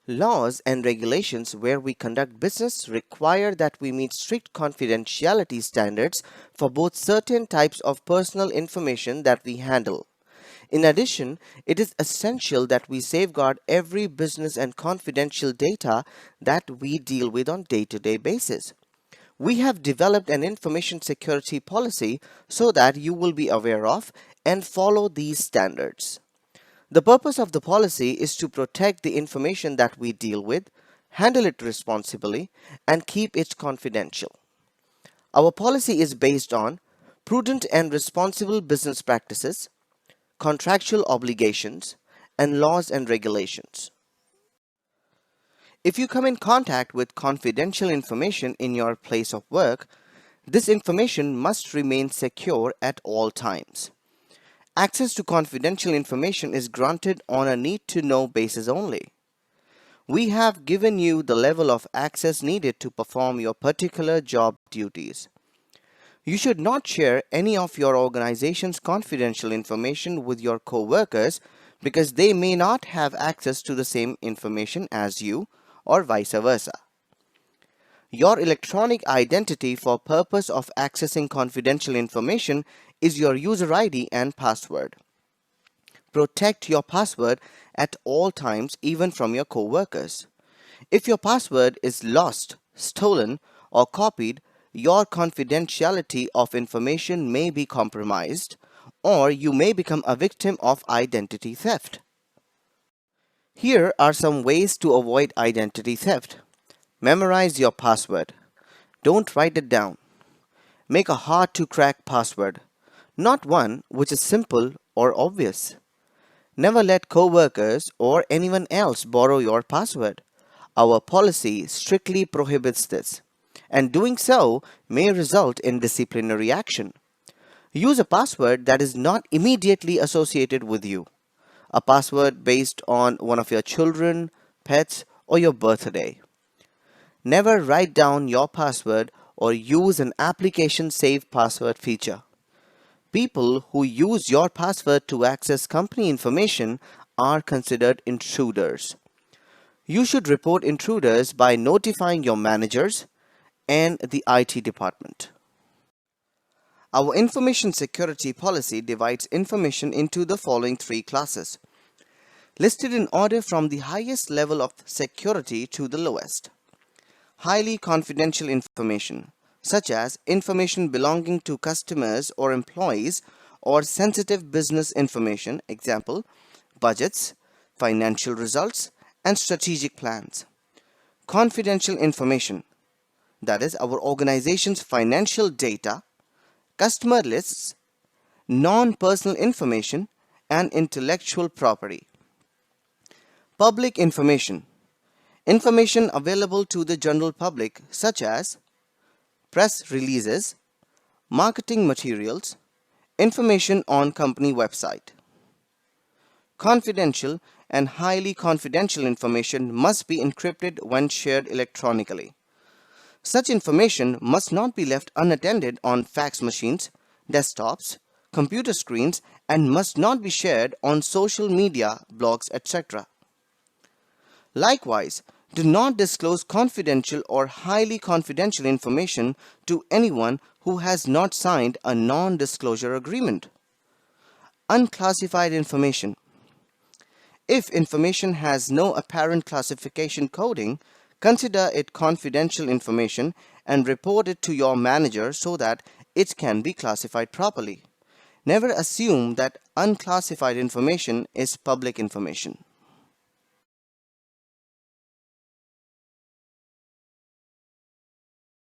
Laws and regulations where we conduct business require that we meet strict confidentiality standards for both certain types of personal information that we handle. In addition, it is essential that we safeguard every business and confidential data that we deal with on day-to-day basis. We have developed an information security policy so that you will be aware of and follow these standards. The purpose of the policy is to protect the information that we deal with, handle it responsibly, and keep it confidential. Our policy is based on prudent and responsible business practices, contractual obligations, and laws and regulations. If you come in contact with confidential information in your place of work, this information must remain secure at all times. Access to confidential information is granted on a need-to-know basis only. We have given you the level of access needed to perform your particular job duties. You should not share any of your organization's confidential information with your co-workers because they may not have access to the same information as you or vice versa. Your electronic identity for purpose of accessing confidential information is your user ID and password. Protect your password at all times, even from your co-workers. If your password is lost, stolen, or copied, your confidentiality of information may be compromised, or you may become a victim of identity theft. Here are some ways to avoid identity theft. Memorize your password. Don't write it down. Make a hard-to-crack password, not one which is simple or obvious. Never let co-workers or anyone else borrow your password. Our policy strictly prohibits this, and doing so may result in disciplinary action. Use a password that is not immediately associated with you. A password based on one of your children, pets, or your birthday. Never write down your password or use an application save password feature. People who use your password to access company information are considered intruders. You should report intruders by notifying your managers and the IT department. Our information security policy divides information into the following three classes, listed in order from the highest level of security to the lowest. Highly confidential information, such as information belonging to customers or employees or sensitive business information, example, budgets, financial results, and strategic plans. Confidential information, that is our organization's financial data, customer lists, non-personal information, and intellectual property. Public information, information available to the general public such as press releases, marketing materials, information on company website. Confidential and highly confidential information must be encrypted when shared electronically. Such information must not be left unattended on fax machines, desktops, computer screens, and must not be shared on social media, blogs, etc. Likewise, do not disclose confidential or highly confidential information to anyone who has not signed a non-disclosure agreement. Unclassified information. If information has no apparent classification coding, consider it confidential information and report it to your manager so that it can be classified properly. Never assume that unclassified information is public information.